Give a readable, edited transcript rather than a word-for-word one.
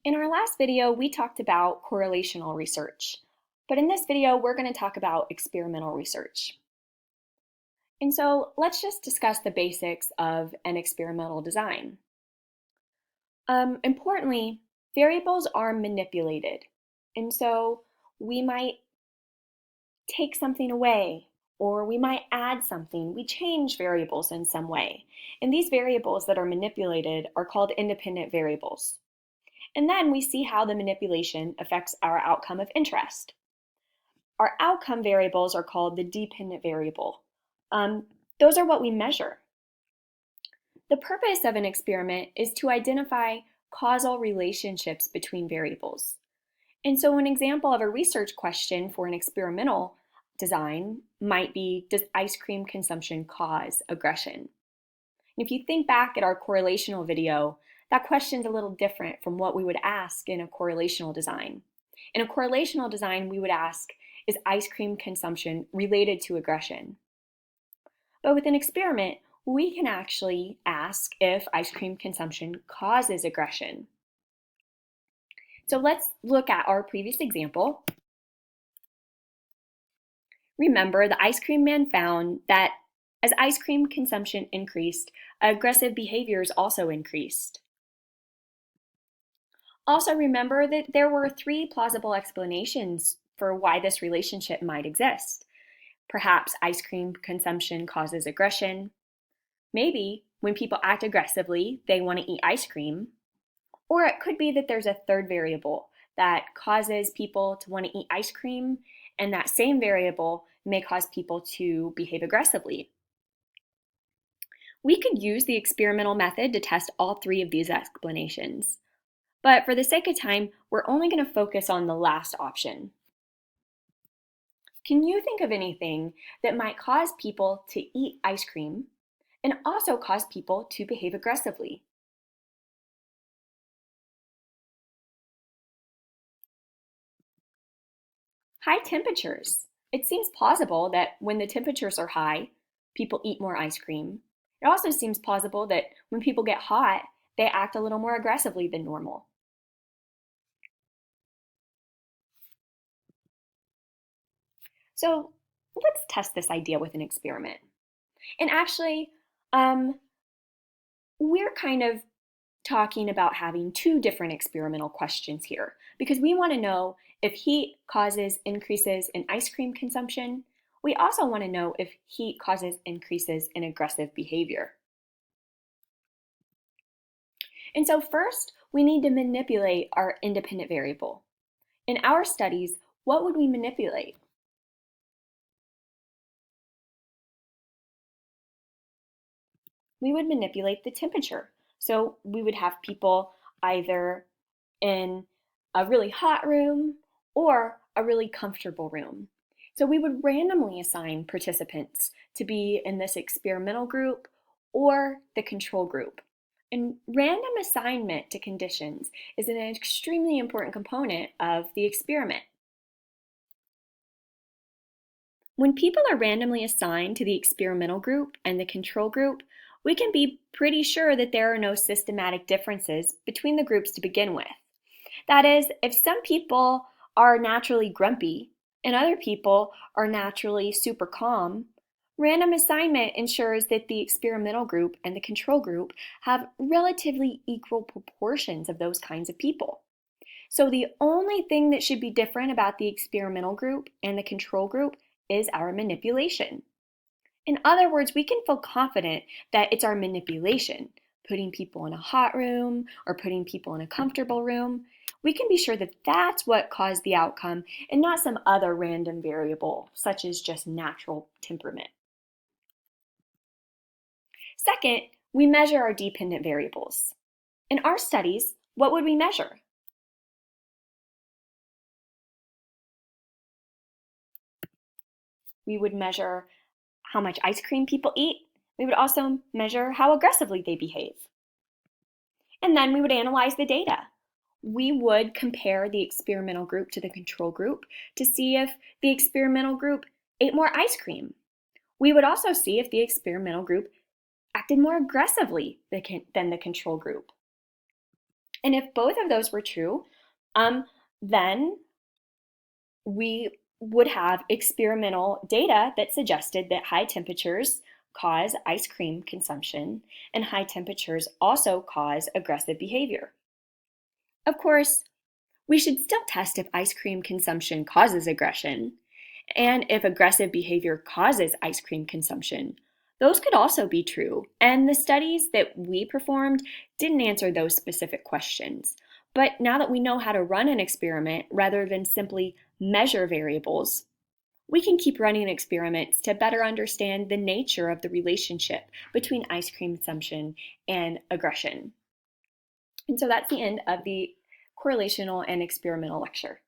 In our last video, we talked about correlational research, but in this video, we're going to talk about experimental research. And so let's just discuss the basics of an experimental design. Importantly, variables are manipulated, and so we might take something away, or we might add something. We change variables in some way, and these variables that are manipulated are called independent variables. And then we see how the manipulation affects our outcome of interest. Our outcome variables are called the dependent variable. Those are what we measure. The purpose of an experiment is to identify causal relationships between variables. And so an example of a research question for an experimental design might be, does ice cream consumption cause aggression? And if you think back at our correlational video, that question's a little different from what we would ask in a correlational design. In a correlational design, we would ask, is ice cream consumption related to aggression? But with an experiment, we can actually ask if ice cream consumption causes aggression. So let's look at our previous example. Remember, the ice cream man found that as ice cream consumption increased, aggressive behaviors also increased. Also remember that there were 3 plausible explanations for why this relationship might exist. Perhaps ice cream consumption causes aggression. Maybe when people act aggressively, they want to eat ice cream. Or it could be that there's a third variable that causes people to want to eat ice cream, and that same variable may cause people to behave aggressively. We could use the experimental method to test all 3 of these explanations. But for the sake of time, we're only going to focus on the last option. Can you think of anything that might cause people to eat ice cream and also cause people to behave aggressively? High temperatures. It seems plausible that when the temperatures are high, people eat more ice cream. It also seems plausible that when people get hot, they act a little more aggressively than normal. So let's test this idea with an experiment. And actually, we're kind of talking about having 2 different experimental questions here because we want to know if heat causes increases in ice cream consumption. We also want to know if heat causes increases in aggressive behavior. And so first, we need to manipulate our independent variable. In our studies, what would we manipulate? We would manipulate the temperature. So we would have people either in a really hot room or a really comfortable room. So we would randomly assign participants to be in this experimental group or the control group. And random assignment to conditions is an extremely important component of the experiment. When people are randomly assigned to the experimental group and the control group, we can be pretty sure that there are no systematic differences between the groups to begin with. That is, if some people are naturally grumpy and other people are naturally super calm, random assignment ensures that the experimental group and the control group have relatively equal proportions of those kinds of people. So the only thing that should be different about the experimental group and the control group is our manipulation. In other words, we can feel confident that it's our manipulation, putting people in a hot room or putting people in a comfortable room. We can be sure that that's what caused the outcome and not some other random variable, such as just natural temperament. Second, we measure our dependent variables. In our studies, what would we measure? We would measure how much ice cream people eat. We would also measure how aggressively they behave. And then we would analyze the data. We would compare the experimental group to the control group to see if the experimental group ate more ice cream. We would also see if the experimental group acted more aggressively than the control group. And if both of those were true, then we would have experimental data that suggested that high temperatures cause ice cream consumption, and high temperatures also cause aggressive behavior. Of course, we should still test if ice cream consumption causes aggression, and if aggressive behavior causes ice cream consumption. Those could also be true, and the studies that we performed didn't answer those specific questions. But now that we know how to run an experiment rather than simply measure variables, we can keep running experiments to better understand the nature of the relationship between ice cream consumption and aggression. And so that's the end of the correlational and experimental lecture.